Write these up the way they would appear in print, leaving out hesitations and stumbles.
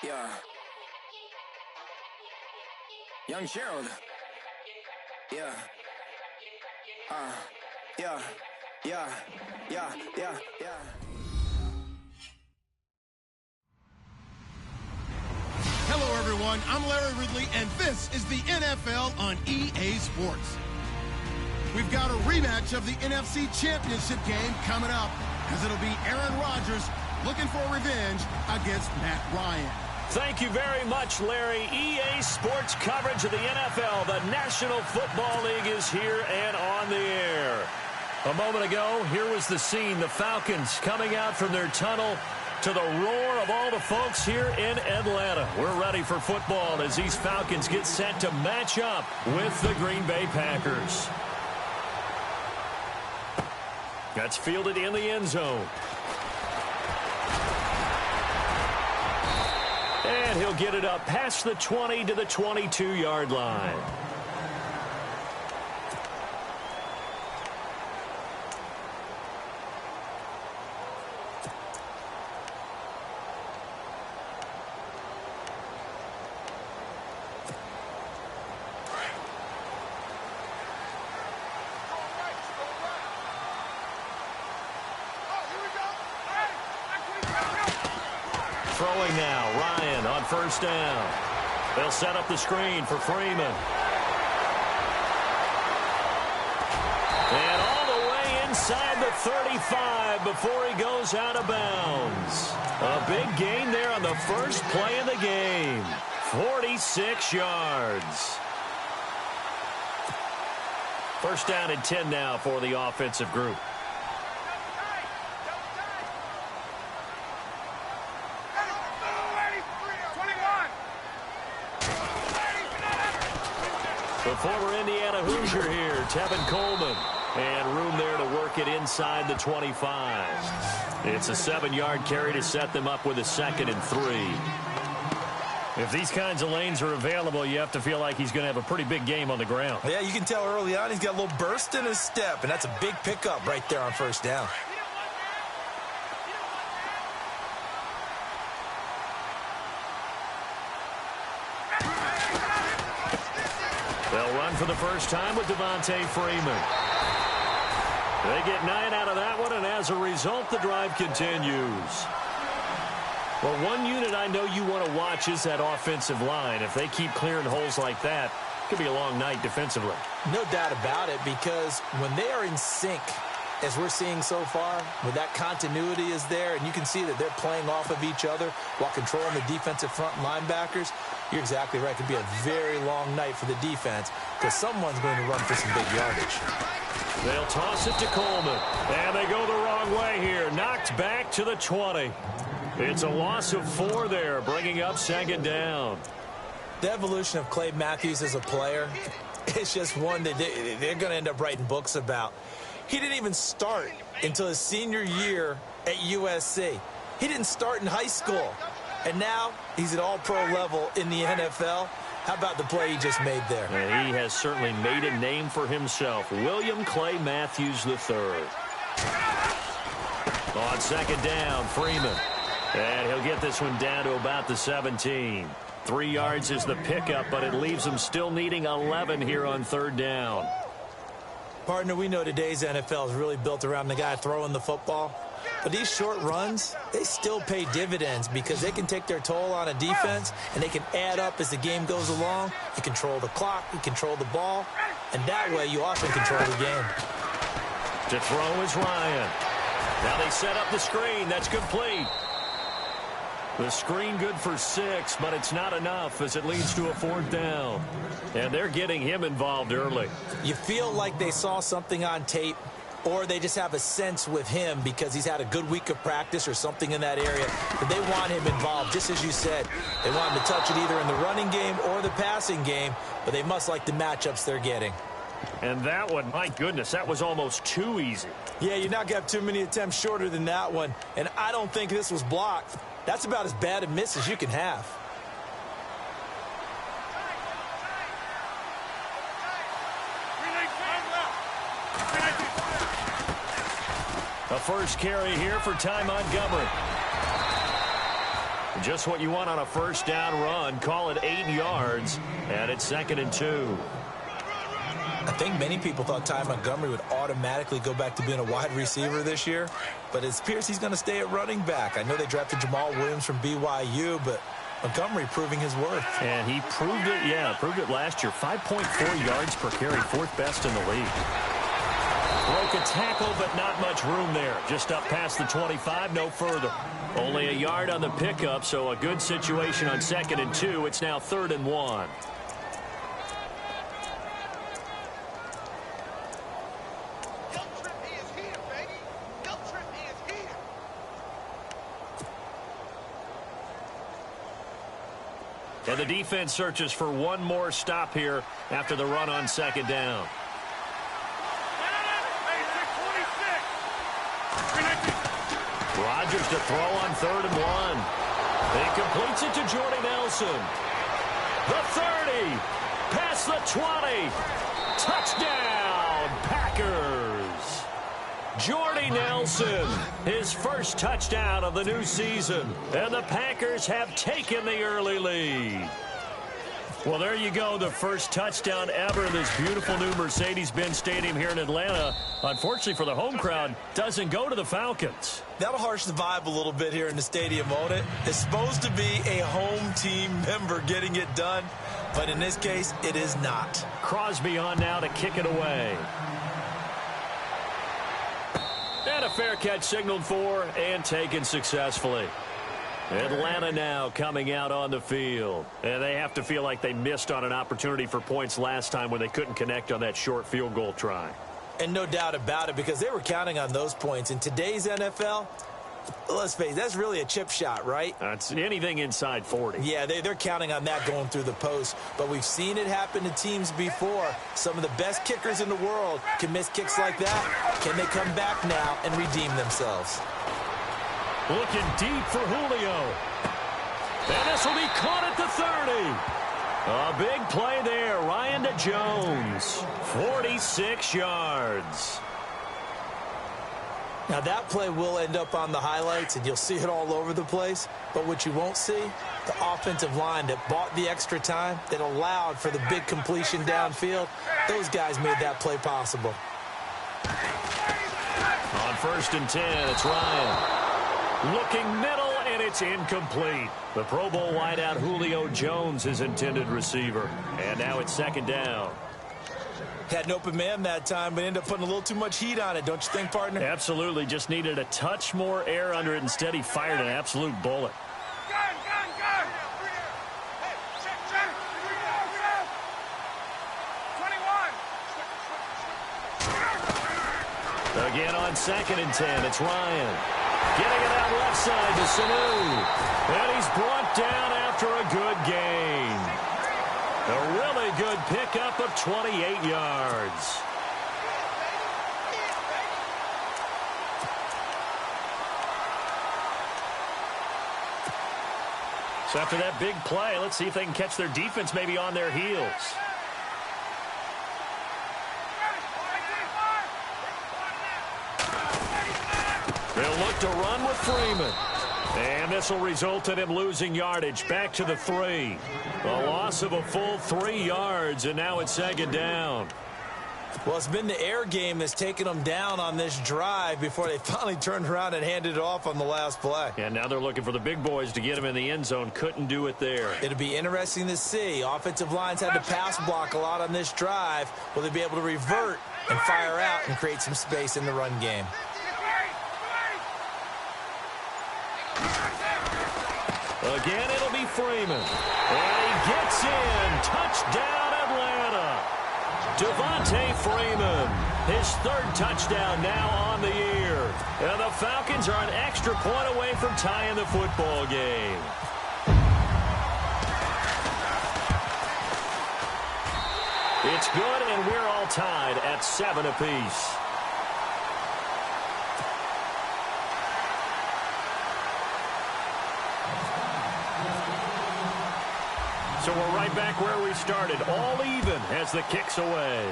Yeah. Young Gerald. Yeah. Yeah. Hello, everyone. I'm Larry Ridley, and this is the NFL on EA Sports. We've got a rematch of the NFC Championship game coming up, as it'll be Aaron Rodgers looking for revenge against Matt Ryan. Thank you very much, Larry. EA Sports coverage of the NFL. The National Football League is here and on the air. A moment ago, here was the scene. The Falcons coming out from their tunnel to the roar of all the folks here in Atlanta. We're ready for football as these Falcons get set to match up with the Green Bay Packers. That's fielded in the end zone. And he'll get it up past the 20 to the 22-yard line. Throwing now, Ryan on first down. They'll set up the screen for Freeman. And all the way inside the 35 before he goes out of bounds. A big gain there on the first play of the game. 46 yards. First down and 10 now for the offensive group. The former Indiana Hoosier here, Tevin Coleman. And room there to work it inside the 25. It's a 7-yard carry to set them up with a 2nd and 3. If these kinds of lanes are available, you have to feel like he's going to have a pretty big game on the ground. Yeah, you can tell early on he's got a little burst in his step, and that's a big pickup right there on first down. They'll run for the first time with Devontae Freeman. They get 9 out of that one, and as a result, the drive continues. Well, one unit I know you want to watch is that offensive line. If they keep clearing holes like that, it could be a long night defensively. No doubt about it, because when they are in sync, as we're seeing so far, when that continuity is there, and you can see that they're playing off of each other while controlling the defensive front linebackers, you're exactly right. It could be a very long night for the defense because someone's going to run for some big yardage. They'll toss it to Coleman, and they go the wrong way here. Knocked back to the 20. It's a loss of 4 there, bringing up 2nd down. The evolution of Clay Matthews as a player, it's just one that they're going to end up writing books about. He didn't even start until his senior year at USC. He didn't start in high school. And now he's at all-pro level in the NFL. How about the play he just made there? And he has certainly made a name for himself. William Clay Matthews III. On 2nd down, Freeman. And he'll get this one down to about the 17. 3 yards is the pickup, but it leaves him still needing 11 here on 3rd down. Partner, we know today's NFL is really built around the guy throwing the football. But these short runs, they still pay dividends because they can take their toll on a defense and they can add up as the game goes along. You control the clock, you control the ball, and that way you often control the game. To throw is Ryan. Now they set up the screen. That's complete. The screen good for 6, but it's not enough as it leads to a 4th down. And they're getting him involved early. You feel like they saw something on tape, or they just have a sense with him because he's had a good week of practice or something in that area. But they want him involved, just as you said. They want him to touch it either in the running game or the passing game, but they must like the matchups they're getting. And that one, my goodness, that was almost too easy. Yeah, you're not going to have too many attempts shorter than that one, and I don't think this was blocked. That's about as bad a miss as you can have. A first carry here for Ty Montgomery. Just what you want on a first down run. Call it 8 yards, and it's 2nd and 2. I think many people thought Ty Montgomery would automatically go back to being a wide receiver this year, but it appears he's going to stay at running back. I know they drafted Jamal Williams from BYU, but Montgomery proving his worth. And he proved it, proved it last year. 5.4 yards per carry, 4th best in the league. Broke a tackle, but not much room there. Just up past the 25, no further. Only a yard on the pickup, so a good situation on 2nd and 2. It's now 3rd and 1. And the defense searches for one more stop here after the run on 2nd down. Rodgers to throw on 3rd and 1. He completes it to Jordy Nelson. The 30. Past the 20. Touchdown, Packers. Jordy Nelson, his first touchdown of the new season. And the Packers have taken the early lead. Well, there you go, the first touchdown ever in this beautiful new Mercedes-Benz Stadium here in Atlanta. Unfortunately for the home crowd, doesn't go to the Falcons. That'll harsh the vibe a little bit here in the stadium, won't it? It's supposed to be a home team member getting it done, but in this case, it is not. Crosby on now to kick it away. And a fair catch signaled for and taken successfully. Atlanta now coming out on the field. And they have to feel like they missed on an opportunity for points last time when they couldn't connect on that short field goal try. And no doubt about it, because they were counting on those points. In today's NFL, let's face it, that's really a chip shot, right? That's anything inside 40. Yeah, they're counting on that going through the post. But we've seen it happen to teams before. Some of the best kickers in the world can miss kicks like that. Can they come back now and redeem themselves? Looking deep for Julio. And this will be caught at the 30. A big play there. Ryan to Jones. 46 yards. Now, that play will end up on the highlights, and you'll see it all over the place. But what you won't see, the offensive line that bought the extra time, that allowed for the big completion downfield, those guys made that play possible. On 1st and 10, it's Ryan. Looking middle, and it's incomplete. The Pro Bowl wideout Julio Jones, his intended receiver. And now it's 2nd down. Had an open man that time, but ended up putting a little too much heat on it, don't you think, partner? Absolutely. Just needed a touch more air under it. Instead, he fired an absolute bullet. Again on 2nd and 10, it's Ryan. Getting it out left side to Sanu. And he's brought down after a good gain. A really good pickup of 28 yards. So after that big play, let's see if they can catch their defense maybe on their heels. They'll look to run with Freeman. And this will result in him losing yardage back to the 3. A loss of a full 3 yards, and now it's 2nd down. Well, it's been the air game that's taken them down on this drive before they finally turned around and handed it off on the last play. And now they're looking for the big boys to get him in the end zone. Couldn't do it there. It'll be interesting to see. Offensive lines had to pass block a lot on this drive. Will they be able to revert and fire out and create some space in the run game? Again, it'll be Freeman. And he gets in. Touchdown, Atlanta. Devontae Freeman, his 3rd touchdown now on the year. And the Falcons are an extra point away from tying the football game. It's good, and we're all tied at 7 apiece. So we're right back where we started, all even as the kick's away.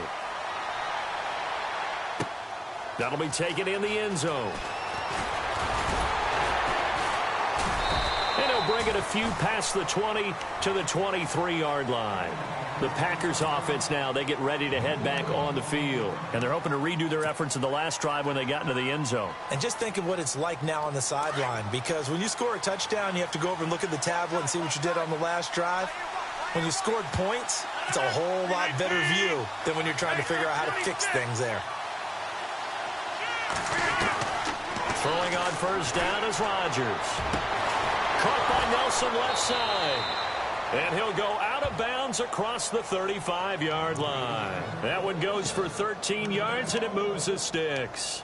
That'll be taken in the end zone. And he'll bring it a few past the 20 to the 23-yard line. The Packers offense now, they get ready to head back on the field. And they're hoping to redo their efforts in the last drive when they got into the end zone. And just think of what it's like now on the sideline, because when you score a touchdown, you have to go over and look at the tablet and see what you did on the last drive. When you scored points, it's a whole lot better view than when you're trying to figure out how to fix things there. Throwing on first down is Rodgers. Caught by Nelson left side. And he'll go out of bounds across the 35-yard line. That one goes for 13 yards, and it moves the sticks.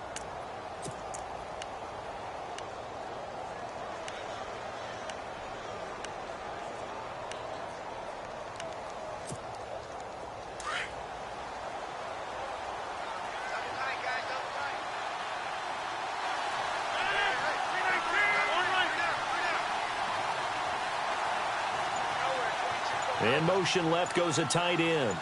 In motion left goes a tight end.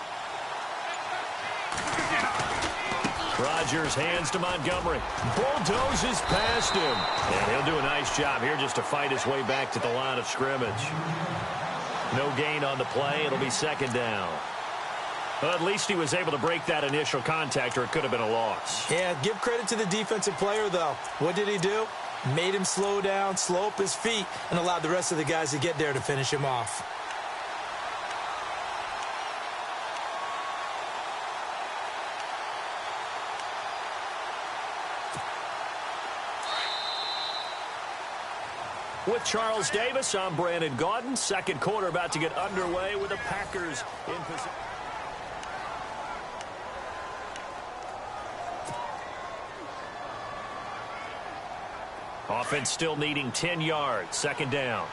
Rodgers hands to Montgomery. Bulldozes past him. And he'll do a nice job here just to fight his way back to the line of scrimmage. No gain on the play. It'll be second down. Well, at least he was able to break that initial contact, or it could have been a loss. Yeah, give credit to the defensive player, though. What did he do? Made him slow down, slow up his feet, and allowed the rest of the guys to get there to finish him off. With Charles Davis, I'm Brandon Gaudin. Second quarter about to get underway with the Packers in position. Offense still needing 10 yards. Second down.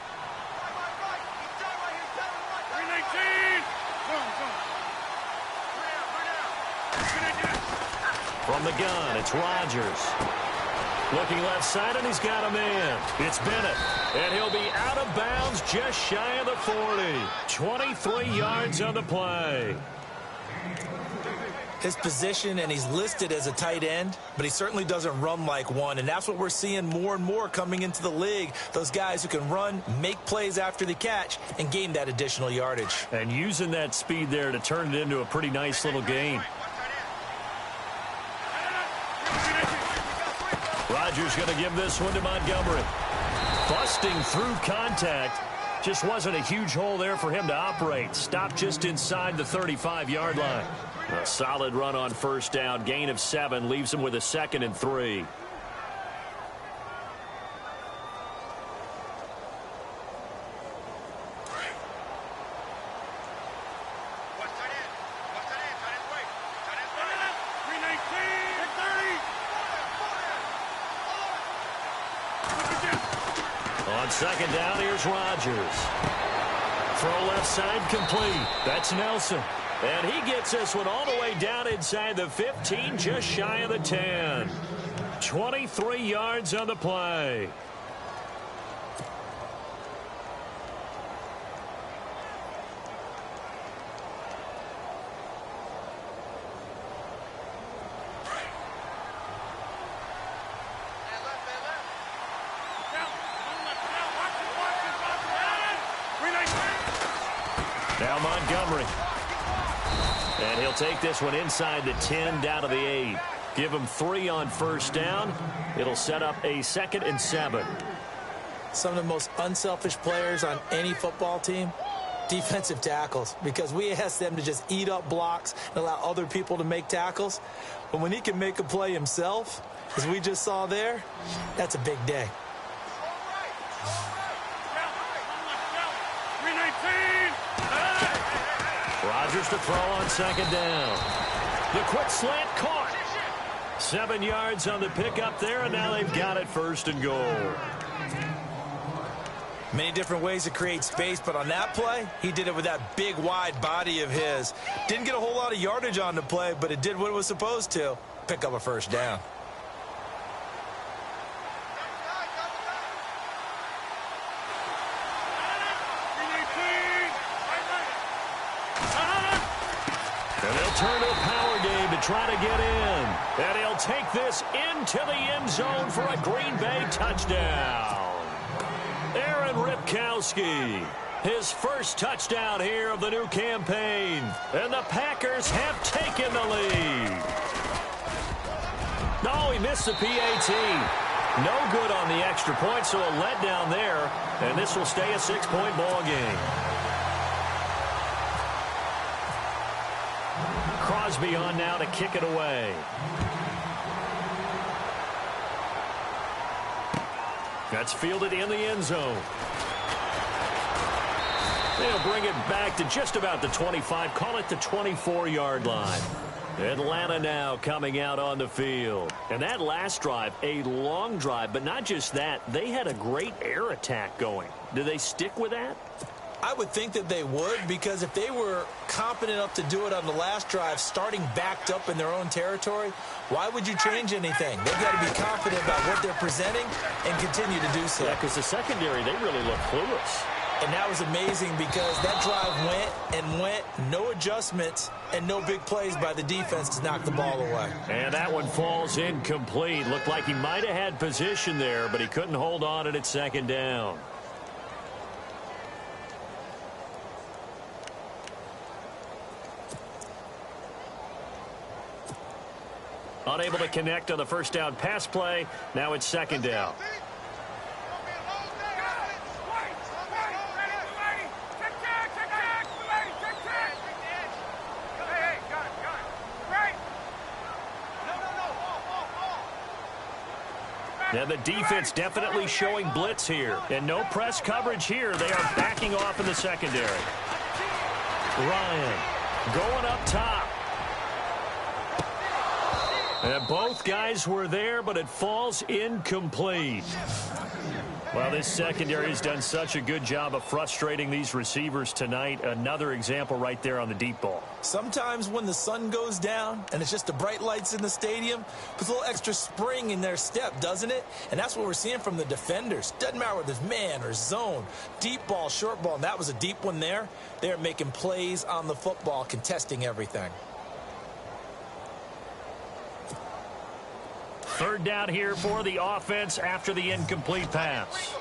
From the gun, it's Rodgers. Looking left side, and he's got a man. It's Bennett, and he'll be out of bounds just shy of the 40. 23 yards on the play. His position, and he's listed as a tight end, but he certainly doesn't run like one, and that's what we're seeing more and more coming into the league. Those guys who can run, make plays after the catch, and gain that additional yardage. And using that speed there to turn it into a pretty nice little gain. Rodgers going to give this one to Montgomery. Busting through contact. Just wasn't a huge hole there for him to operate. Stopped just inside the 35-yard line. A solid run on first down. Gain of 7 leaves him with a 2nd and 3. On second down, here's Rodgers. Throw left side complete. That's Nelson. And he gets this one all the way down inside the 15, just shy of the 10. 23 yards on the play. Now Montgomery. And he'll take this one inside the 10, down to the 8. Give him 3 on first down. It'll set up a 2nd and 7. Some of the most unselfish players on any football team, defensive tackles, because we ask them to just eat up blocks and allow other people to make tackles. But when he can make a play himself, as we just saw there, that's a big day. Rodgers to throw on second down. The quick slant caught. 7 yards on the pickup there, and now they've got it 1st and goal. Many different ways to create space, but on that play, he did it with that big, wide body of his. Didn't get a whole lot of yardage on the play, but it did what it was supposed to. Pick up a first down. And they'll turn to a power game to try to get in. And he'll take this into the end zone for a Green Bay touchdown. Aaron Ripkowski. His first touchdown here of the new campaign. And the Packers have taken the lead. No, he missed the PAT. No good on the extra point, so a letdown there. And this will stay a 6-point ball game. Crosby on now to kick it away. That's fielded in the end zone. They'll bring it back to just about the 25. Call it the 24-yard line. Atlanta now coming out on the field. And that last drive, a long drive, but not just that. They had a great air attack going. Do they stick with that? I would think that they would, because if they were competent enough to do it on the last drive, starting backed up in their own territory, why would you change anything? They've got to be confident about what they're presenting and continue to do so. Yeah, because the secondary, they really look clueless. And that was amazing because that drive went, no adjustments, and no big plays by the defense to knock the ball away. And that one falls incomplete. Looked like he might have had position there, but he couldn't hold on at second down. Unable to connect on the first down pass play. Now it's second down. Now the defense definitely showing blitz here. And no press coverage here. They are backing off in the secondary. Ryan going up top. And both guys were there, but it falls incomplete. Well, this secondary has done such a good job of frustrating these receivers tonight. Another example right there on the deep ball. Sometimes when the sun goes down and it's just the bright lights in the stadium, puts a little extra spring in their step, doesn't it? And that's what we're seeing from the defenders. Doesn't matter whether it's man or zone, deep ball, short ball. And that was a deep one there. They're making plays on the football, contesting everything. Third down here for the offense after the incomplete pass.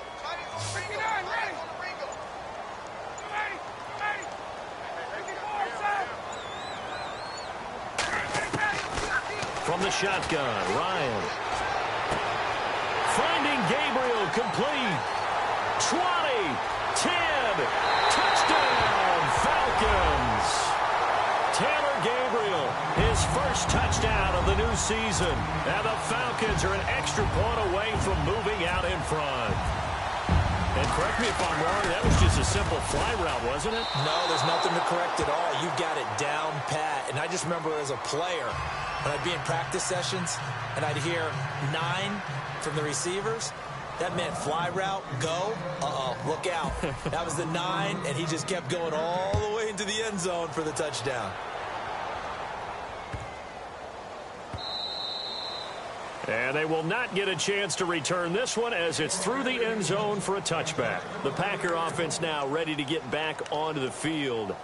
From the shotgun, Ryan. Finding Gabriel, complete. 20, 10, touchdown, Falcons. Taylor Gabriel, his first touchdown of the new season. And the Falcons are an extra point away from moving out in front. And correct me if I'm wrong, that was just a simple fly route, wasn't it? No, there's nothing to correct at all. You got it down pat. And I just remember as a player, when I'd be in practice sessions and I'd hear 9 from the receivers, that meant fly route, go, look out. That was the 9, and he just kept going all the way into the end zone for the touchdown. And they will not get a chance to return this one as it's through the end zone for a touchback. The Packer offense now ready to get back onto the field.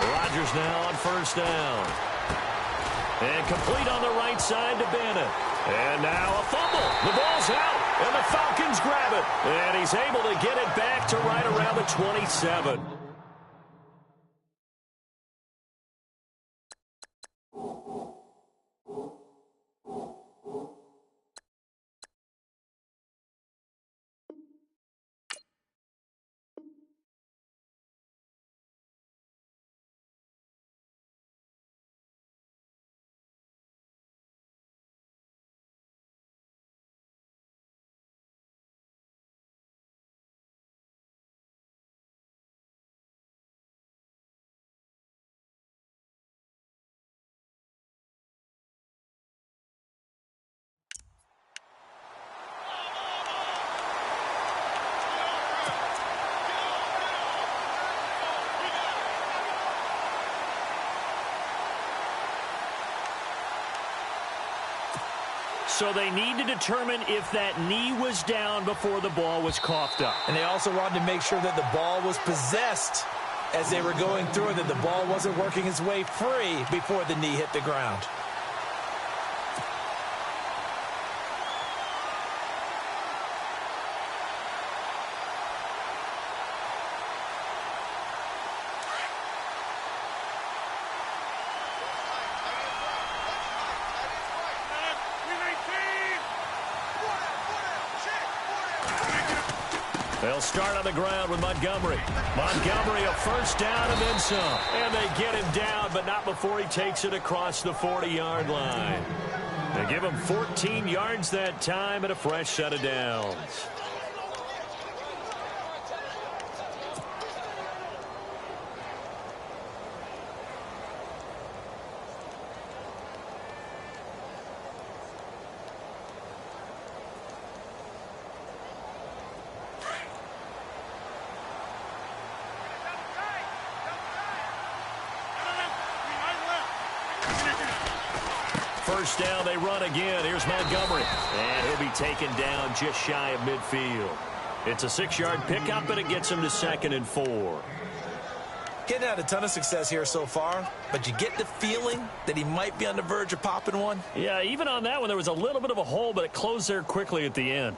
Rodgers now on first down. And complete on the right side to Bennett. And now a fumble. The ball's out, and the Falcons grab it. And he's able to get it back to right around the 27. so they need to determine if that knee was down before the ball was coughed up. And they also wanted to make sure that the ball was possessed as they were going through it, that the ball wasn't working its way free before the knee hit the ground. They'll start on the ground with Montgomery. Montgomery, a first down and then some. And they get him down, but not before he takes it across the 40-yard line. They give him 14 yards that time and a fresh set of downs. First down, they run again. Here's Montgomery. And he'll be taken down just shy of midfield. It's a 6-yard pickup, and it gets him to 2nd and 4. Getting had a ton of success here so far, but you get the feeling that he might be on the verge of popping one. Yeah, even on that one, there was a little bit of a hole, but it closed there quickly at the end.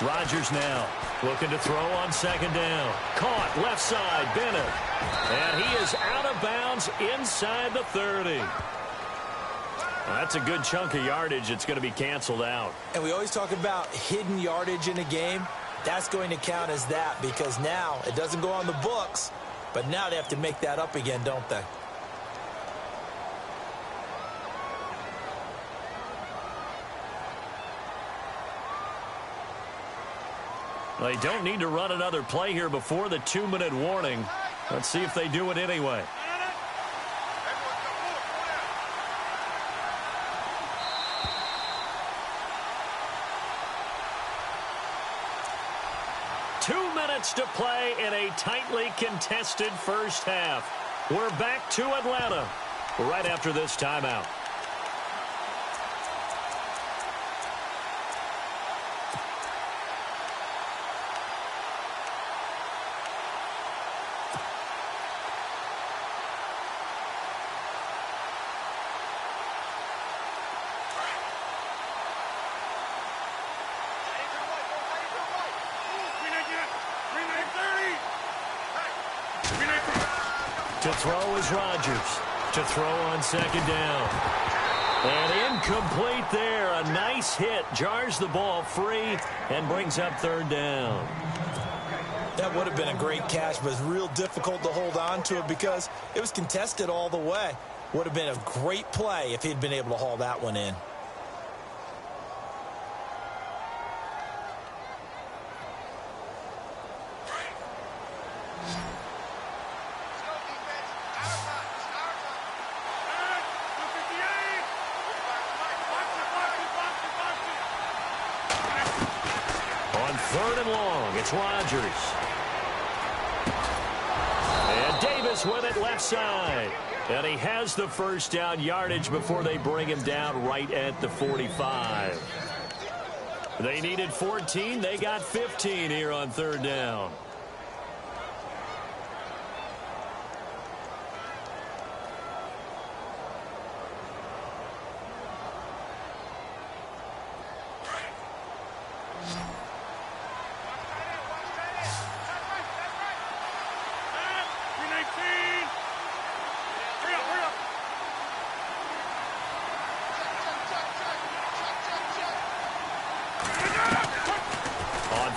Rodgers now looking to throw on 2nd down. Caught left side, Bennett. And he is out of bounds inside the 30. That's a good chunk of yardage. It's going to be canceled out. And we always talk about hidden yardage in a game. That's going to count as that because now it doesn't go on the books, but now they have to make that up again, don't they? They don't need to run another play here before the 2-minute warning. Let's see if they do it anyway. Two minutes to play in a tightly contested first half. We're back to Atlanta right after this timeout. To throw is Rodgers. To throw on 2nd down. And incomplete there. A nice hit. Jars the ball free and brings up 3rd down. That would have been a great catch, but it's real difficult to hold on to it because it was contested all the way. Would have been a great play if he'd been able to haul that one in. It's Rodgers. And Davis with it left side. And he has the first down yardage before they bring him down right at the 45. They needed 14. They got 15 here on 3rd down.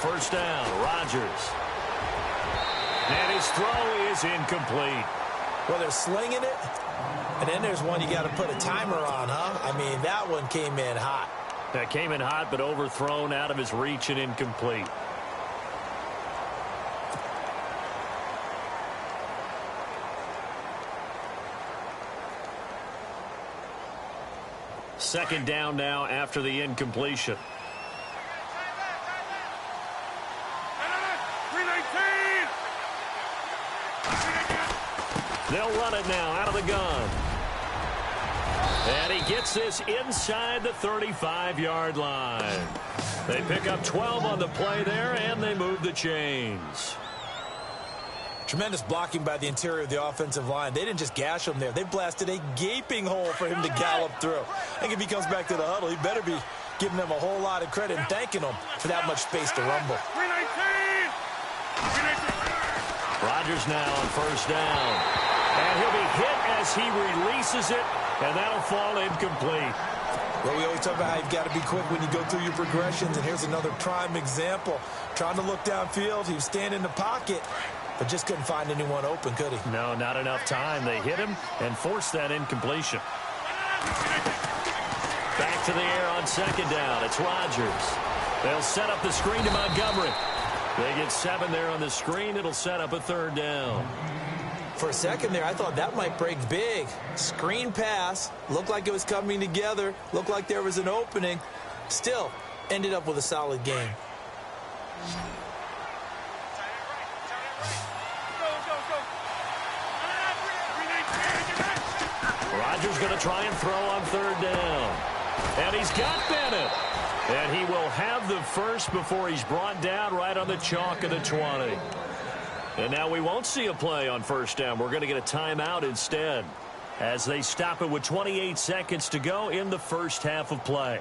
First down, Rodgers. And his throw is incomplete. Well, they're slinging it, and then there's one you got to put a timer on, huh? I mean, that one came in hot. That came in hot, but overthrown out of his reach and incomplete. Second down now after the incompletion. They'll run it now out of the gun. And he gets this inside the 35-yard line. They pick up 12 on the play there, and they move the chains. Tremendous blocking by the interior of the offensive line. They didn't just gash him there. They blasted a gaping hole for him to gallop through. I think if he comes back to the huddle, he better be giving them a whole lot of credit and thanking them for that much space to rumble. Rodgers now on first down. And he'll be hit as he releases it, and that'll fall incomplete. Well, we always talk about how you've got to be quick when you go through your progressions, and here's another prime example. Trying to look downfield, he was standing in the pocket, but just couldn't find anyone open, could he? No, not enough time. They hit him and forced that incompletion. Back to the air on second down. It's Rodgers. They'll set up the screen to Montgomery. They get 7 there on the screen. It'll set up a third down. For a second there, I thought that might break big. Screen pass. Looked like it was coming together. Looked like there was an opening. Still, ended up with a solid game. Rodgers going to try and throw on third down. And he's got Bennett. And he will have the first before he's brought down right on the chalk of the 20. And now we won't see a play on first down. We're going to get a timeout instead as they stop it with 28 seconds to go in the first half of play.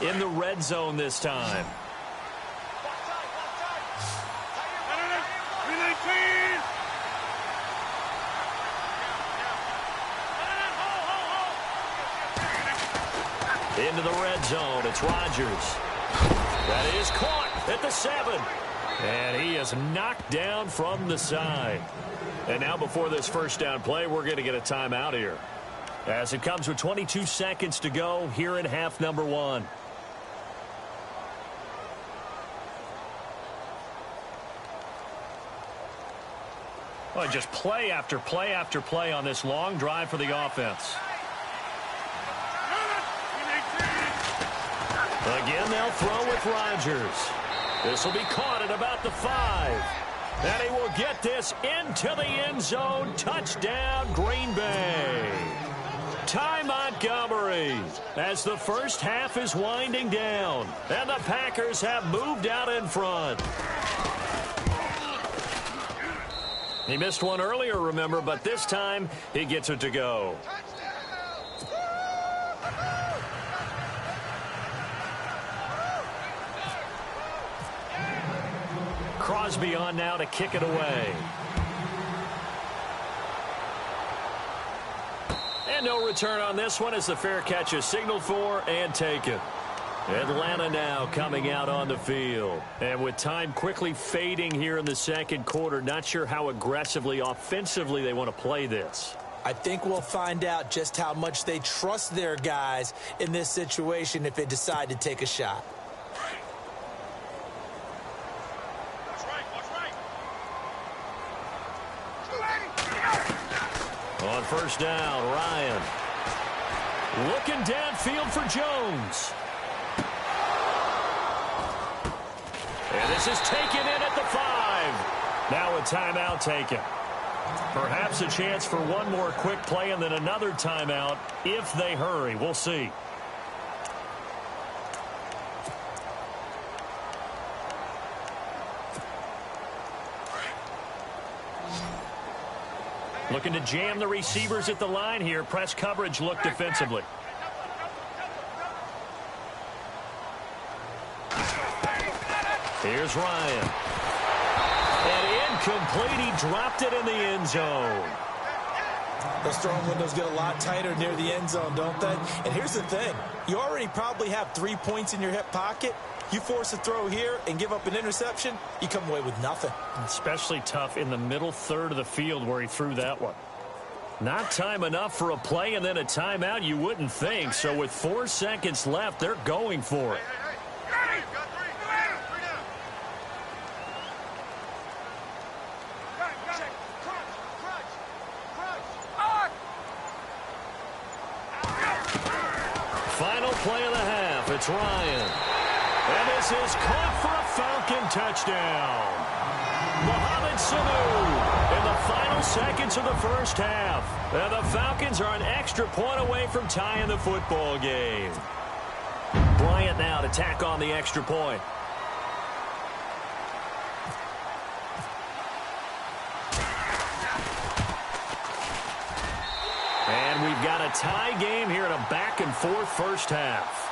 In the red zone this time. Into the red zone. It's Rodgers. That is caught at the 7. And he is knocked down from the side. And now before this first down play, we're going to get a timeout here. As it comes with 22 seconds to go here in half number 1. Well, just play after play after play on this long drive for the offense. Again, they'll throw with Rodgers. This will be caught at about the 5. And he will get this into the end zone. Touchdown, Green Bay. Ty Montgomery as the first half is winding down. And the Packers have moved out in front. He missed one earlier, remember, but this time he gets it to go. Crosby on now to kick it away. And no return on this one as the fair catch is signaled for and taken. Atlanta now coming out on the field. And with time quickly fading here in the second quarter, not sure how aggressively, offensively they want to play this. I think we'll find out just how much they trust their guys in this situation if they decide to take a shot. On first down, Ryan. Looking downfield for Jones. And this is taken in at the 5. Now a timeout taken. Perhaps a chance for one more quick play and then another timeout if they hurry. We'll see. Looking to jam the receivers at the line here. Press coverage look defensively. Here's Ryan. And incomplete. He dropped it in the end zone. Those throwing windows get a lot tighter near the end zone, don't they? And here's the thing. You already probably have 3 points in your hip pocket. You force a throw here and give up an interception, you come away with nothing. Especially tough in the middle third of the field where he threw that one. Not time enough for a play and then a timeout, you wouldn't think. So with 4 seconds left, they're going for it. Final play of the half. It's Ryan. And this is caught for a Falcon touchdown. Mohamed Sanu in the final seconds of the first half. And the Falcons are an extra point away from tying the football game. Bryant now to tack on the extra point. And we've got a tie game here in a back-and-forth first half.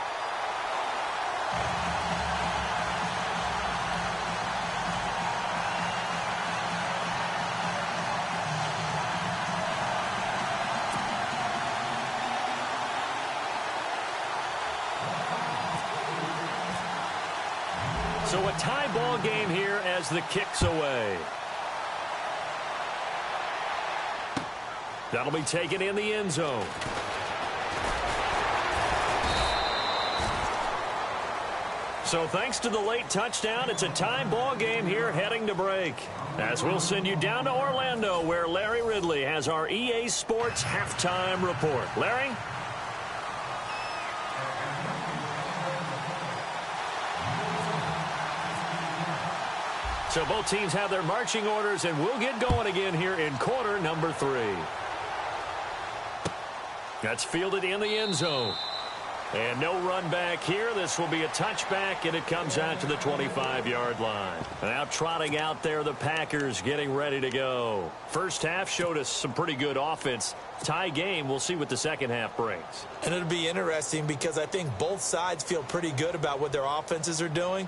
So a tie ball game here as the kick's away. That'll be taken in the end zone. So thanks to the late touchdown, it's a tie ball game here heading to break. As we'll send you down to Orlando, where Larry Ridley has our EA Sports halftime report. Larry? So both teams have their marching orders, and we'll get going again here in quarter number 3. That's fielded in the end zone. And no run back here. This will be a touchback, and it comes out to the 25-yard line. Now trotting out there, the Packers getting ready to go. First half showed us some pretty good offense. Tie game, we'll see what the second half brings. And it'll be interesting because I think both sides feel pretty good about what their offenses are doing.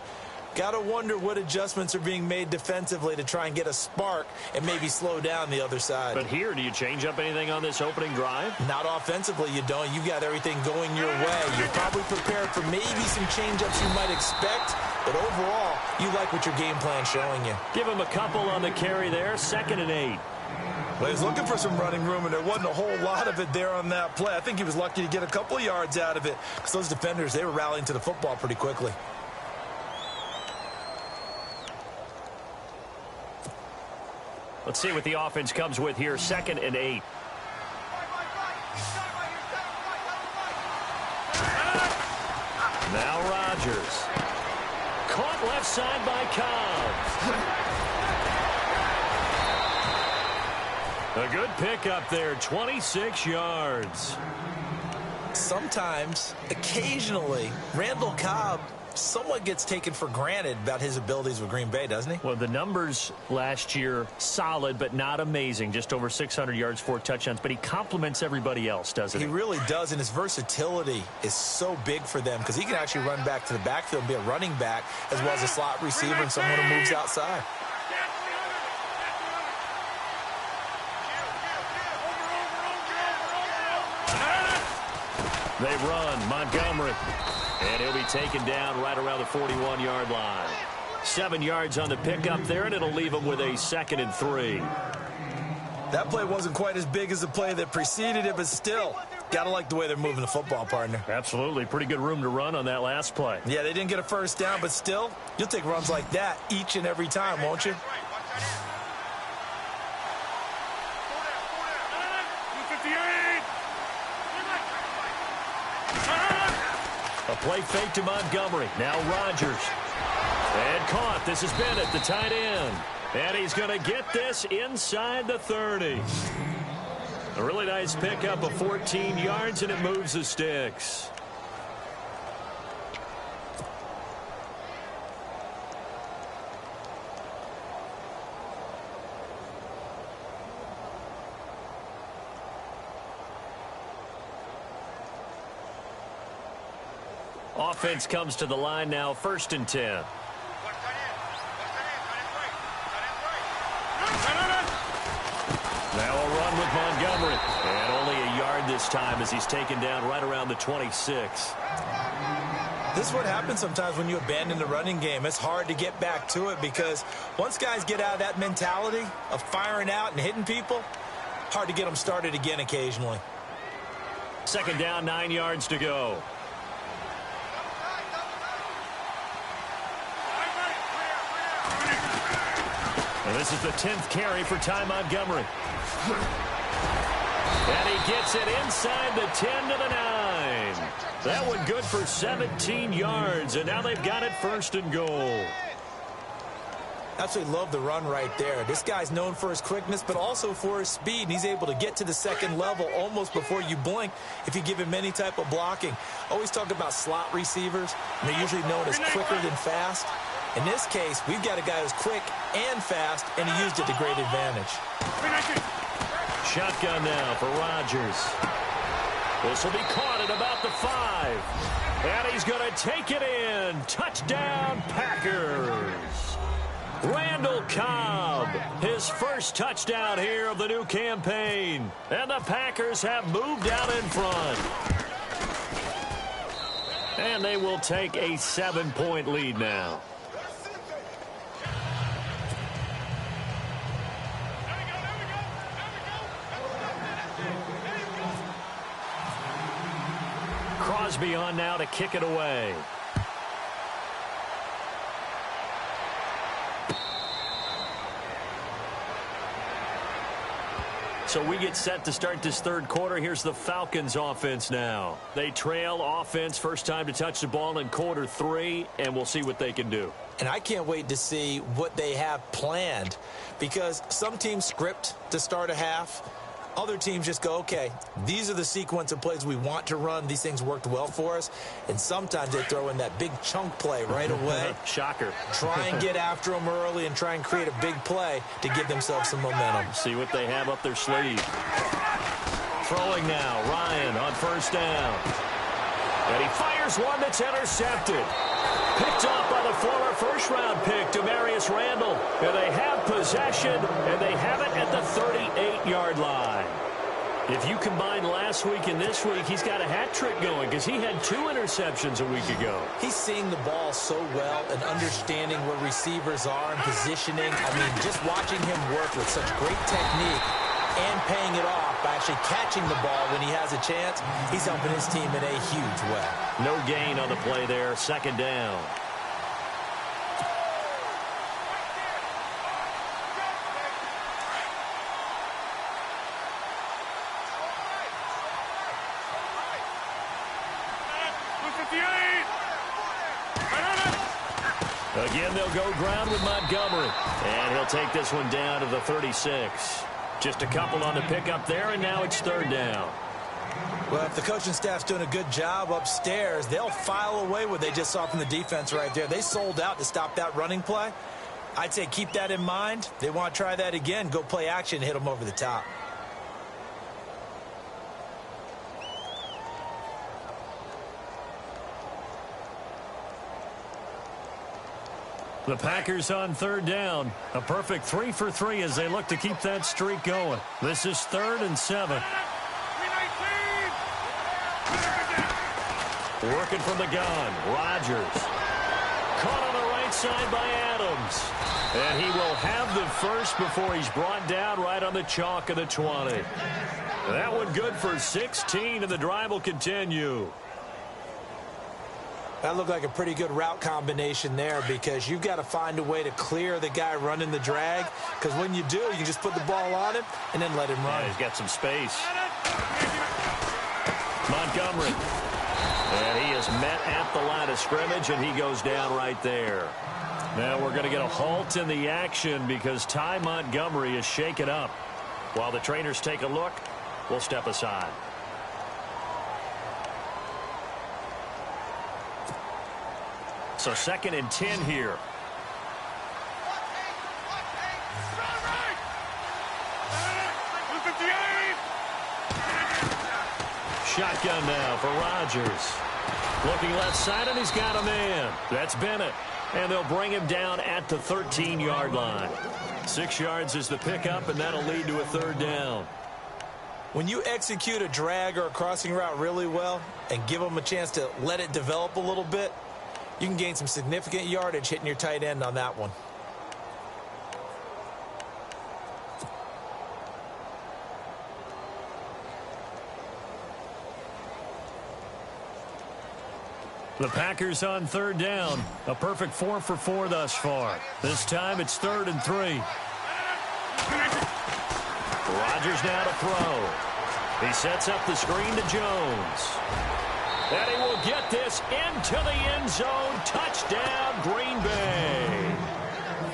Got to wonder what adjustments are being made defensively to try and get a spark and maybe slow down the other side. But here, do you change up anything on this opening drive? Not offensively, you don't. You've got everything going your way. You're probably prepared for maybe some change-ups you might expect, but overall, you like what your game plan's showing you. Give him a couple on the carry there, 2nd and 8. Well, he was looking for some running room, and there wasn't a whole lot of it there on that play. I think he was lucky to get a couple of yards out of it because those defenders, they were rallying to the football pretty quickly. Let's see what the offense comes with here. 2nd and 8. Now Rodgers. Caught left side by Cobb. A good pickup there. 26 yards. Sometimes, occasionally, Randall Cobb somewhat gets taken for granted about his abilities with Green Bay, doesn't he? Well, the numbers last year, solid but not amazing. Just over 600 yards, 4 touchdowns. But he complements everybody else, doesn't he? He really does, and his versatility is so big for them because he can actually run back to the backfield and be a running back as well as a slot receiver and someone who moves outside. They run. Montgomery. And he'll be taken down right around the 41-yard line. 7 yards on the pickup there, and it'll leave him with a 2nd and 3. That play wasn't quite as big as the play that preceded it, but still, got to like the way they're moving the football, partner. Absolutely. Pretty good room to run on that last play. Yeah, they didn't get a first down, but still, you'll take runs like that each and every time, won't you? A play fake to Montgomery. Now Rodgers. And caught. This is Bennett, the tight end. And he's going to get this inside the 30. A really nice pickup of 14 yards, and it moves the sticks. Offense comes to the line now, 1st and 10. Now a run with Montgomery. And only a yard this time as he's taken down right around the 26. This is what happens sometimes when you abandon the running game. It's hard to get back to it because once guys get out of that mentality of firing out and hitting people, hard to get them started again occasionally. 2nd down, 9 yards to go. And this is the 10th carry for Ty Montgomery. And he gets it inside the 10 to the 9. That one good for 17 yards, and now they've got it 1st and goal. Absolutely love the run right there. This guy's known for his quickness, but also for his speed. And he's able to get to the second level almost before you blink if you give him any type of blocking. Always talk about slot receivers, and they're usually known as quicker than fast. In this case, we've got a guy who's quick and fast, and he used it to great advantage. Shotgun now for Rodgers. This will be caught at about the 5. And he's going to take it in. Touchdown, Packers. Randall Cobb, his first touchdown here of the new campaign. And the Packers have moved out in front. And they will take a 7-point lead now. Crosby on now to kick it away. So we get set to start this third quarter. Here's the Falcons offense now. They trail offense, first time to touch the ball in quarter 3, and we'll see what they can do. And I can't wait to see what they have planned, because some teams script to start a half. Other teams just go, okay, these are the sequence of plays we want to run. These things worked well for us. And sometimes they throw in that big chunk play right away. Shocker. Try and get after them early and try and create a big play to give themselves some momentum. See what they have up their sleeve. Throwing now, Ryan on first down. And he fires one that's intercepted. Picked off by the former first-round pick, Demarius Randall. And they have possession, and they have it at the 38-yard line. If you combine last week and this week, he's got a hat trick going because he had 2 interceptions a week ago. He's seeing the ball so well and understanding where receivers are and positioning. I mean, just watching him work with such great technique and paying it off by actually catching the ball when he has a chance, he's helping his team in a huge way. No gain on the play there, 2nd down. Again, they'll go ground with Montgomery. And he'll take this one down to the 36. Just a couple on the pickup there, and now it's 3rd down. Well, if the coaching staff's doing a good job upstairs, they'll file away what they just saw from the defense right there. They sold out to stop that running play. I'd say keep that in mind. They want to try that again. Go play action, hit them over the top. The Packers on 3rd down. A perfect 3 for 3 as they look to keep that streak going. This is 3rd and 7. Working from the gun, Rodgers. Caught on the right side by Adams. And he will have the first before he's brought down right on the chalk of the 20. That one good for 16, and the drive will continue. That looked like a pretty good route combination there, because you've got to find a way to clear the guy running the drag, because when you do, you can just put the ball on him and then let him run. Yeah, he's got some space. Montgomery. And he is met at the line of scrimmage, and he goes down right there. Now we're going to get a halt in the action because Ty Montgomery is shaken up. While the trainers take a look, we'll step aside. So 2nd and 10 here. Shotgun now for Rodgers. Looking left side, and he's got a man. That's Bennett. And they'll bring him down at the 13-yard line. 6 yards is the pickup, and that'll lead to a 3rd down. When you execute a drag or a crossing route really well and give them a chance to let it develop a little bit, you can gain some significant yardage hitting your tight end on that one. The Packers on 3rd down. A perfect 4 for 4 thus far. This time it's 3rd and 3. Rodgers now to throw. He sets up the screen to Jones. And he will get this into the end zone. Touchdown, Green Bay.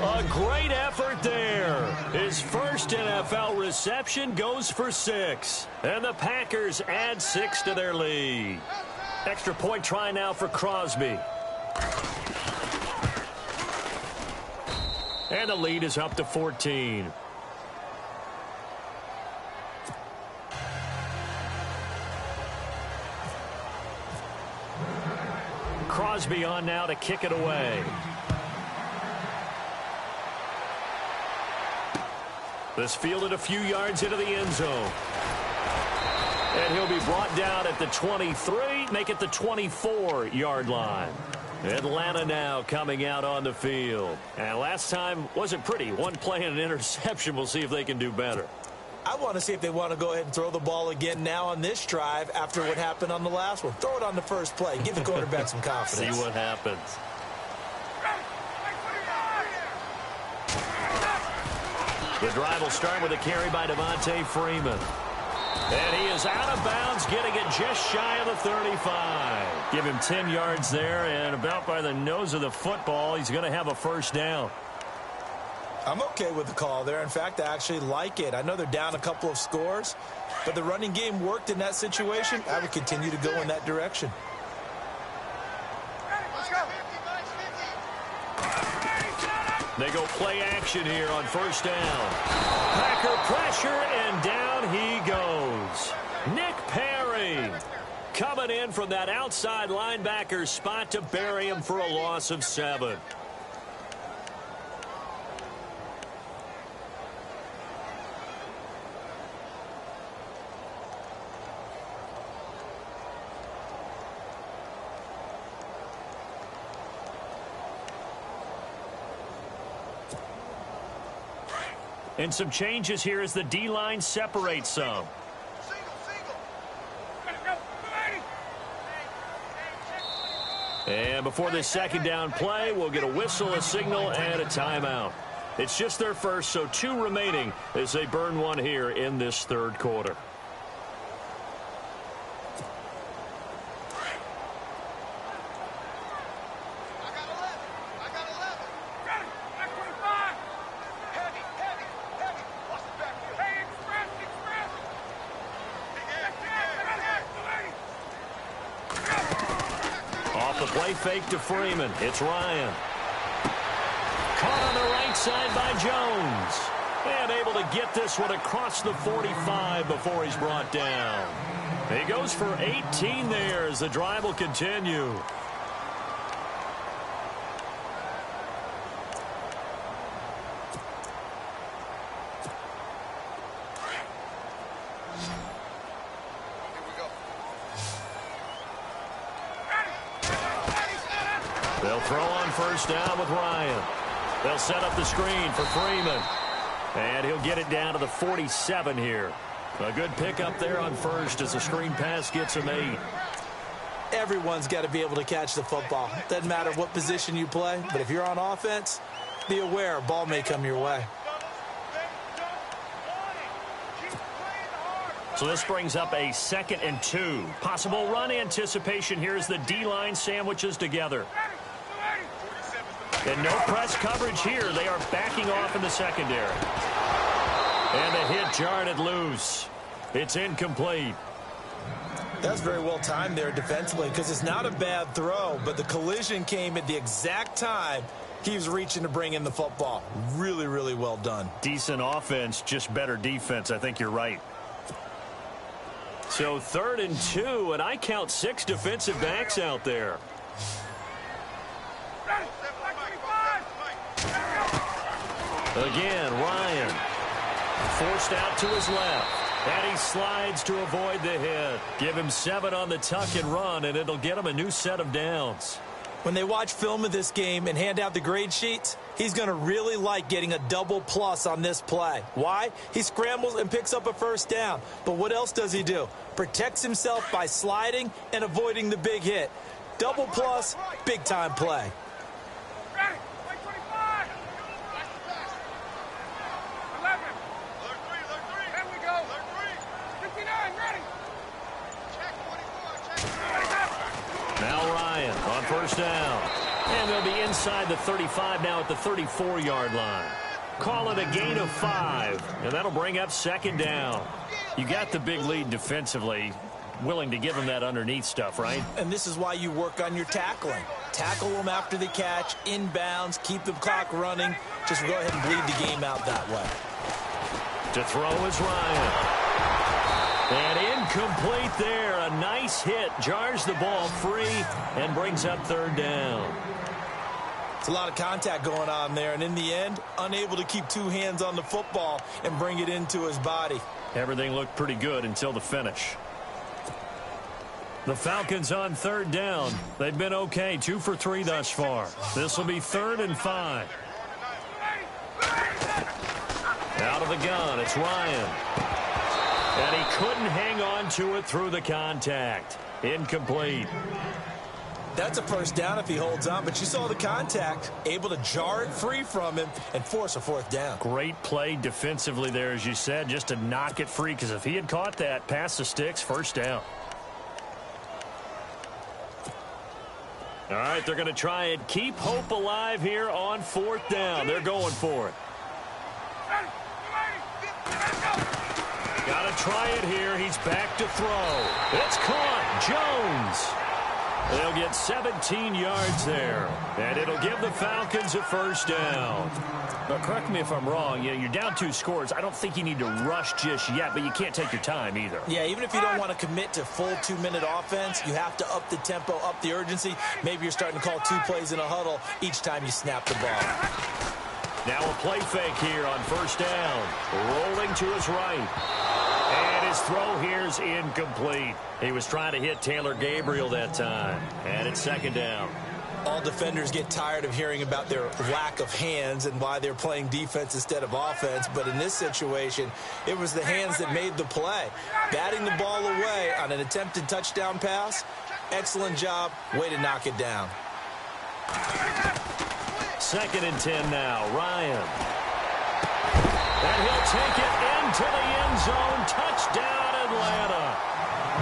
A great effort there. His first NFL reception goes for 6. And the Packers add 6 to their lead. Extra point try now for Crosby. And the lead is up to 14. Crosby on now to kick it away. This fielded a few yards into the end zone. And he'll be brought down at the 23, make it the 24-yard line. Atlanta now coming out on the field. And last time wasn't pretty. One play and an interception. We'll see if they can do better. I want to see if they want to go ahead and throw the ball again now on this drive after what happened on the last one. Throw it on the first play. Give the quarterback some confidence. See what happens. The drive will start with a carry by Devontae Freeman. And he is out of bounds, getting it just shy of the 35. Give him 10 yards there, and about by the nose of the football, he's going to have a first down. I'm okay with the call there. In fact, I actually like it. I know they're down a couple of scores, but the running game worked in that situation. I would continue to go in that direction. They go play action here on first down. Packer pressure, and down he goes. Nick Perry coming in from that outside linebacker spot to bury him for a loss of 7. And some changes here as the D-line separates some. And before this second down play, we'll get a whistle, a signal, and a timeout. It's just their first, so 2 remaining as they burn one here in this third quarter. Play fake to Freeman. It's Ryan. Caught on the right side by Jones. And able to get this one across the 45 before he's brought down. He goes for 18 there as the drive will continue. They'll throw on first down with Ryan. They'll set up the screen for Freeman. And he'll get it down to the 47 here. A good pickup there on first as the screen pass gets him 8. Everyone's got to be able to catch the football. Doesn't matter what position you play, but if you're on offense, be aware a ball may come your way. So this brings up a 2nd and 2. Possible run anticipation here as the D-line sandwiches together. And no press coverage here. They are backing off in the secondary. And the hit jarred it loose. It's incomplete. That's very well timed there defensively because it's not a bad throw, but the collision came at the exact time he was reaching to bring in the football. Really, really well done. Decent offense, just better defense. I think you're right. So 3rd and 2, and I count 6 defensive backs out there. Again, Ryan forced out to his left. And he slides to avoid the hit. Give him 7 on the tuck and run, and it'll get him a new set of downs. When they watch film of this game and hand out the grade sheets, he's going to really like getting a double plus on this play. Why? He scrambles and picks up a first down. But what else does he do? Protects himself by sliding and avoiding the big hit. Double plus, big-time play. Now Ryan on first down. And they'll be inside the 35 now at the 34-yard line. Call it a gain of 5, and that'll bring up second down. You got the big lead defensively, willing to give them that underneath stuff, right? And this is why you work on your tackling. Tackle them after the catch, inbounds, keep the clock running. Just go ahead and bleed the game out that way. To throw is Ryan. And incomplete there. A nice hit. Jars the ball free and brings up third down. It's a lot of contact going on there, and in the end, unable to keep two hands on the football and bring it into his body. Everything looked pretty good until the finish. The Falcons on third down. They've been okay, 2 for 3 thus far. This will be 3rd and 5. Out of the gun, it's Ryan. And he couldn't hang on to it through the contact. Incomplete. That's a first down if he holds on, but you saw the contact, able to jar it free from him and force a 4th down. Great play defensively there, as you said, just to knock it free, because if he had caught that, past the sticks, first down. All right, they're going to try and keep hope alive here on 4th down. They're going for it. Got to try it here. He's back to throw. It's caught. Jones. They'll get 17 yards there, and it'll give the Falcons a first down. Now, correct me if I'm wrong. You're down 2 scores. I don't think you need to rush just yet, but you can't take your time either. Yeah, even if you don't want to commit to full 2-minute offense, you have to up the tempo, up the urgency. Maybe you're starting to call 2 plays in a huddle each time you snap the ball. Now a play fake here on first down. Rolling to his right. And his throw here's incomplete. He was trying to hit Taylor Gabriel that time. And it's second down. All defenders get tired of hearing about their lack of hands and why they're playing defense instead of offense. But in this situation, it was the hands that made the play. Batting the ball away on an attempted touchdown pass. Excellent job. Way to knock it down. 2nd and 10 now. Ryan. And he'll take it into the end zone. Touchdown, Atlanta.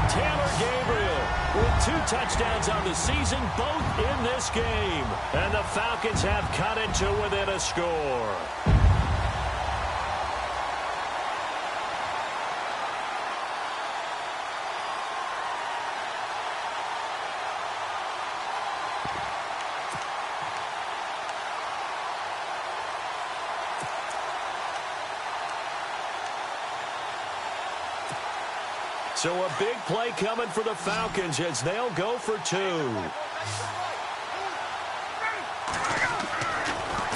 Taylor Gabriel with 2 touchdowns on the season, both in this game. And the Falcons have cut it to within a score. So a big play coming for the Falcons as they'll go for 2.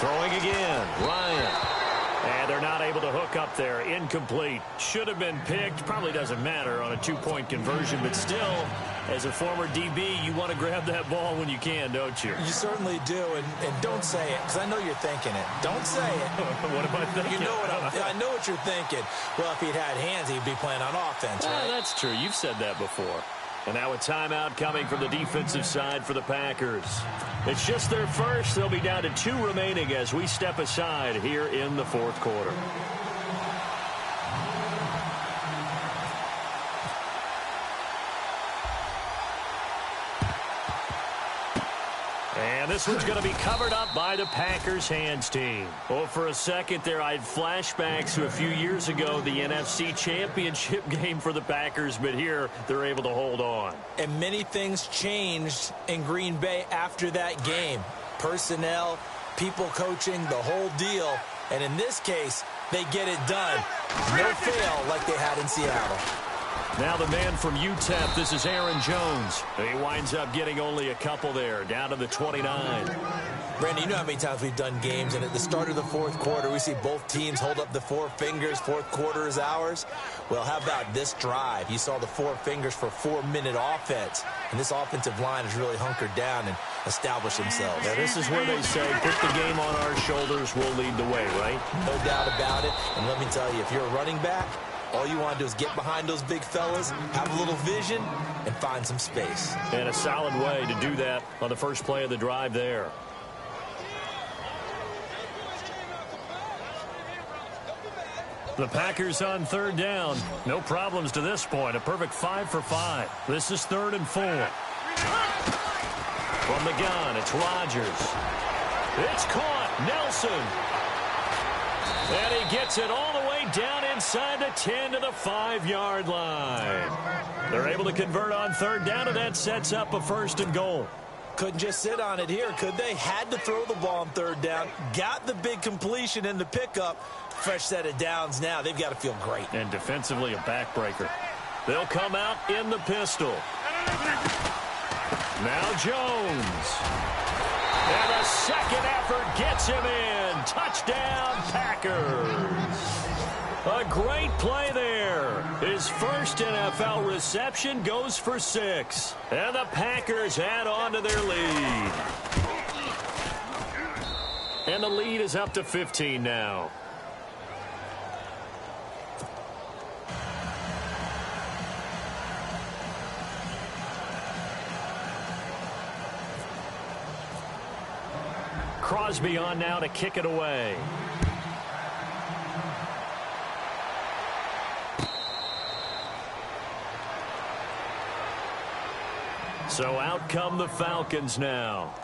Throwing again, Ryan. And they're not able to hook up there. Incomplete. Should have been picked. Probably doesn't matter on a 2-point conversion, but still, as a former DB, you want to grab that ball when you can, don't you? You certainly do, and don't say it, because I know you're thinking it. Don't say it. What am I thinking? You know I know what you're thinking. Well, if he'd had hands, he'd be playing on offense, right? That's true. You've said that before. And now a timeout coming from the defensive side for the Packers. It's just their first. They'll be down to 2 remaining as we step aside here in the 4th quarter. And this one's going to be covered up by the Packers hands team. Well, for a second there, I had flashbacks to a few years ago, the NFC Championship game for the Packers, but here they're able to hold on. And many things changed in Green Bay after that game. Personnel, people coaching, the whole deal. And in this case, they get it done. No fail like they had in Seattle. Now the man from UTEP, this is Aaron Jones. He winds up getting only a couple there, down to the 29. Brandon, you know how many times we've done games, and at the start of the 4th quarter, we see both teams hold up the 4 fingers, 4th quarter is ours. Well, how about this drive? You saw the 4 fingers for 4-minute offense, and this offensive line has really hunkered down and established themselves. Yeah, this is where they say, put the game on our shoulders, we'll lead the way, right? No doubt about it, and let me tell you, if you're a running back, all you want to do is get behind those big fellas, have a little vision, and find some space. And a solid way to do that on the first play of the drive there. The Packers on 3rd down. No problems to this point. A perfect 5 for 5. This is 3rd and 4. From the gun, it's Rodgers. It's caught. Nelson. And he gets it all the way down inside the 10 to the 5-yard line. They're able to convert on third down, and that sets up a 1st and goal. Couldn't just sit on it here, could they? Had to throw the ball on third down. Got the big completion in the pickup. Fresh set of downs now. They've got to feel great. And defensively, a backbreaker. They'll come out in the pistol. Now Jones. And a second effort gets him in. Touchdown, Packers. A great play there. His first NFL reception goes for 6. And the Packers add on to their lead. And the lead is up to 15 now. Crosby on now to kick it away. So out come the Falcons now.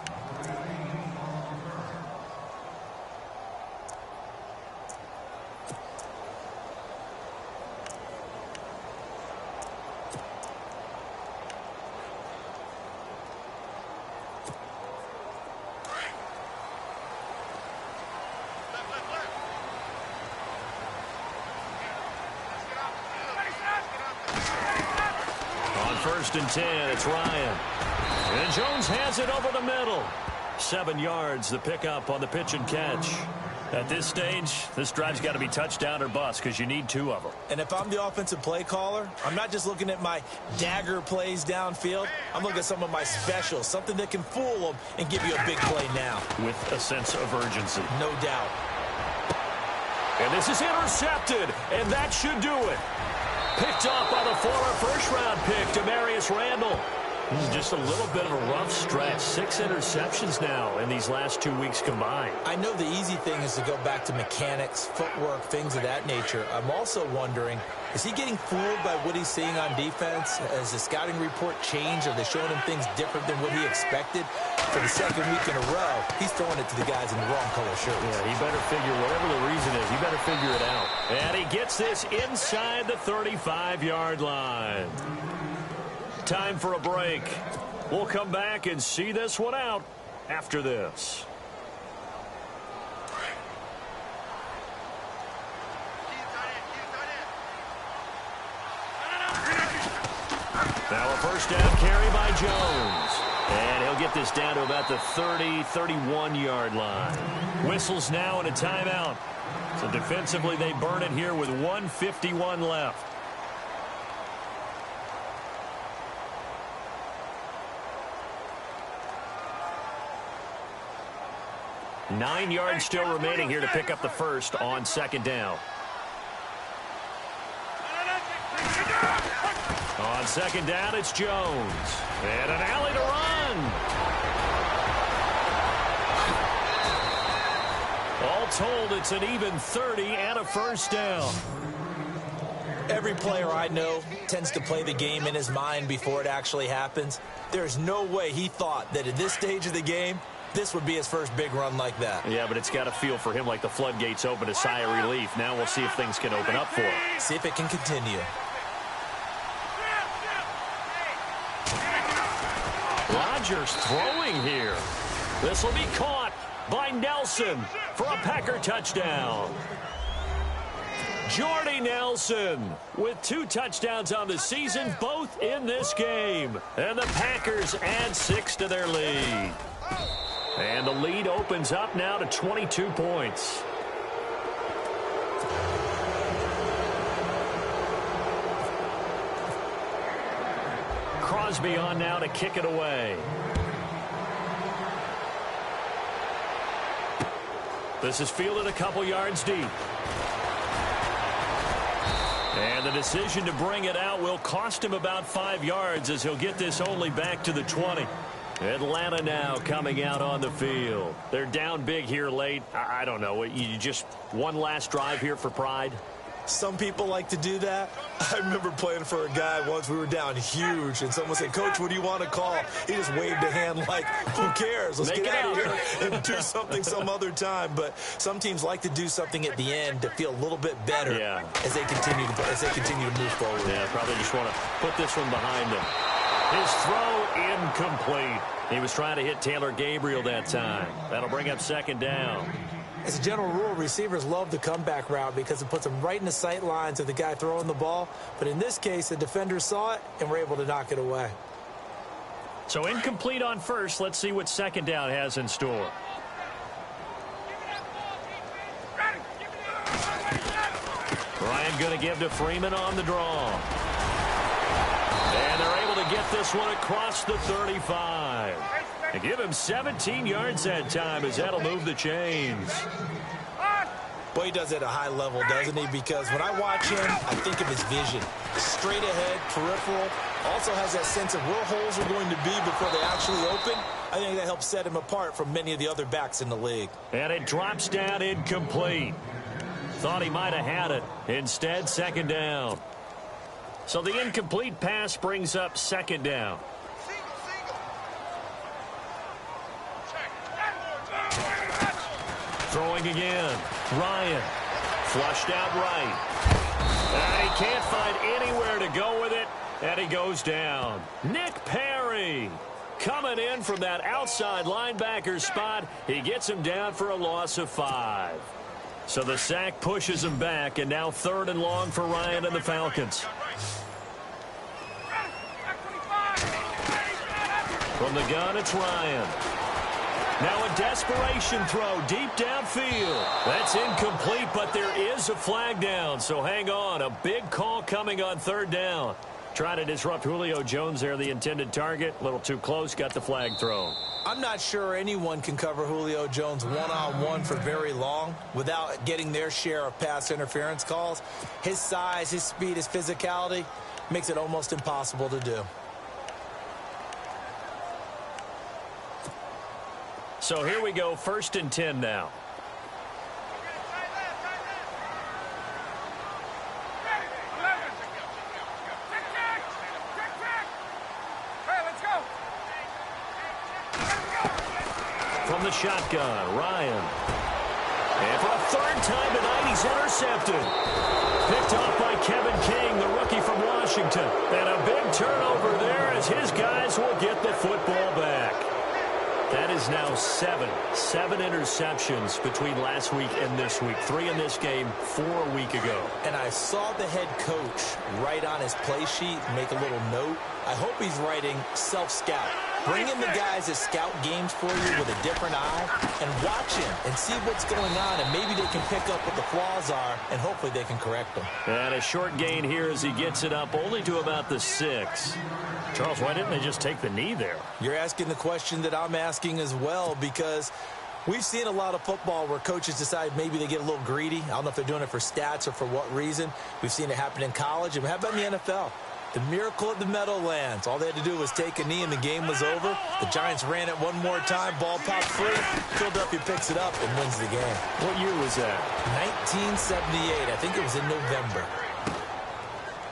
On 1st and 10, it's Ryan. And Jones has it over the middle. 7 yards, the pickup on the pitch and catch. At this stage, this drive's got to be touchdown or bust because you need 2 of them. And if I'm the offensive play caller, I'm not just looking at my dagger plays downfield. I'm looking at some of my specials, something that can fool them and give you a big play now. With a sense of urgency. No doubt. And this is intercepted, and that should do it. Picked off by the former first-round pick, Demarius Randall. This is just a little bit of a rough stretch. 6 interceptions now in these last 2 weeks combined. I know the easy thing is to go back to mechanics, footwork, things of that nature. I'm also wondering, is he getting fooled by what he's seeing on defense? Has the scouting report changed? Are they showing him things different than what he expected? For the 2nd week in a row, he's throwing it to the guys in the wrong color shirts. Yeah, he better figure, whatever the reason is, he better figure it out. And he gets this inside the 35-yard line. Time for a break. We'll come back and see this one out after this. Now a 1st down carry by Jones. And he'll get this down to about the 30, 31-yard line. Whistles now and a timeout. So defensively, they burn it here with 1:51 left. Nine yards still remaining here to pick up the first on 2nd down. On 2nd down, it's Jones. And an alley to run. All told, it's an even 30 and a 1st down. Every player I know tends to play the game in his mind before it actually happens. There's no way he thought that at this stage of the game, this would be his first big run like that. Yeah, but it's got to feel for him like the floodgates open, a sigh of relief. Now we'll see if things can open up for him. See if it can continue. Rodgers throwing here. This will be caught by Nelson for a Packer touchdown. Jordy Nelson with 2 touchdowns on the season, both in this game. And the Packers add 6 to their lead. And the lead opens up now to 22 points. Crosby on now to kick it away. This is fielded a couple yards deep. And the decision to bring it out will cost him about 5 yards as he'll get this only back to the 20. Atlanta now coming out on the field. They're down big here late. I don't know. You just one last drive here for pride? Some people like to do that. I remember playing for a guy once. We were down huge, and someone said, "Coach, what do you want to call?" He just waved a hand like, "Who cares? Let's get out of here and do something some other time." But some teams like to do something at the end to feel a little bit better as they continue to move forward. Yeah, probably just want to put this one behind them. His throw incomplete. He was trying to hit Taylor Gabriel that time. That'll bring up second down. As a general rule, receivers love the comeback route because it puts them right in the sight lines of the guy throwing the ball. But in this case, the defenders saw it and were able to knock it away. So incomplete on first. Let's see what second down has in store. Ryan going to give to Freeman on the draw. And they're able to get this one across the 35. And give him 17 yards that time as that'll move the chains. Boy, he does it at a high level, doesn't he? Because when I watch him, I think of his vision. Straight ahead, peripheral. Also has that sense of where holes are going to be before they actually open. I think that helps set him apart from many of the other backs in the league. And it drops down incomplete. Thought he might have had it. Instead, second down. So the incomplete pass brings up second down. Throwing again. Ryan. Flushed out right. And he can't find anywhere to go with it. And he goes down. Nick Perry coming in from that outside linebacker spot. He gets him down for a loss of 5. So the sack pushes him back, and now 3rd and long for Ryan and the Falcons. From the gun, it's Ryan. Now a desperation throw deep downfield. That's incomplete, but there is a flag down, so hang on. A big call coming on 3rd down. Trying to disrupt Julio Jones there, the intended target. A little too close, got the flag thrown. I'm not sure anyone can cover Julio Jones one-on-one for very long without getting their share of pass interference calls. His size, his speed, his physicality makes it almost impossible to do. So here we go, 1st and 10 now. From the shotgun, Ryan. And for a 3rd time tonight, he's intercepted. Picked off by Kevin King, the rookie from Washington. And a big turnover there as his guys will get the football back. That is now 7 interceptions between last week and this week. 3 in this game, 4 a week ago. And I saw the head coach write on his play sheet, make a little note. I hope he's writing self-scout. Bring in the guys that scout games for you with a different eye and watch him and see what's going on, and maybe they can pick up what the flaws are, and hopefully they can correct them. And a short gain here as he gets it up only to about the 6. Charles, why didn't they just take the knee there? You're asking the question that I'm asking as well, because we've seen a lot of football where coaches decide maybe they get a little greedy. I don't know if they're doing it for stats or for what reason. We've seen it happen in college. And how about in the NFL? The miracle at the Meadowlands. All they had to do was take a knee and the game was over. The Giants ran it one more time. Ball popped free. Philadelphia picks it up and wins the game. What year was that? 1978. I think it was in November.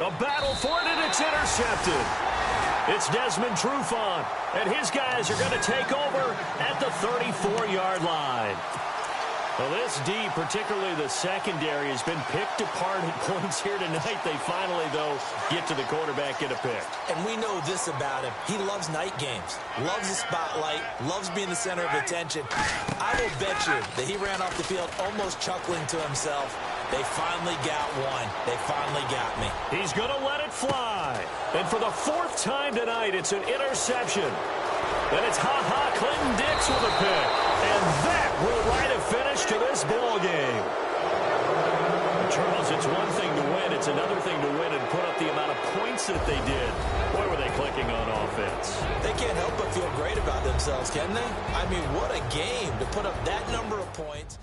A battle for it, and it's intercepted. It's Desmond Trufant, and his guys are going to take over at the 34-yard line. Well, this D, particularly the secondary, has been picked apart at points here tonight. They finally, though, get to the quarterback, get a pick. And we know this about him. He loves night games, loves the spotlight, loves being the center of attention. I will bet you that he ran off the field almost chuckling to himself. They finally got one. They finally got me. He's going to let it fly. And for the 4th time tonight, it's an interception. And it's Clinton Dix with a pick. And that will write a finish to this ball game. Charles, it's one thing to win. It's another thing to win and put up the amount of points that they did. Boy, were they clicking on offense. They can't help but feel great about themselves, can they? I mean, what a game to put up that number of points.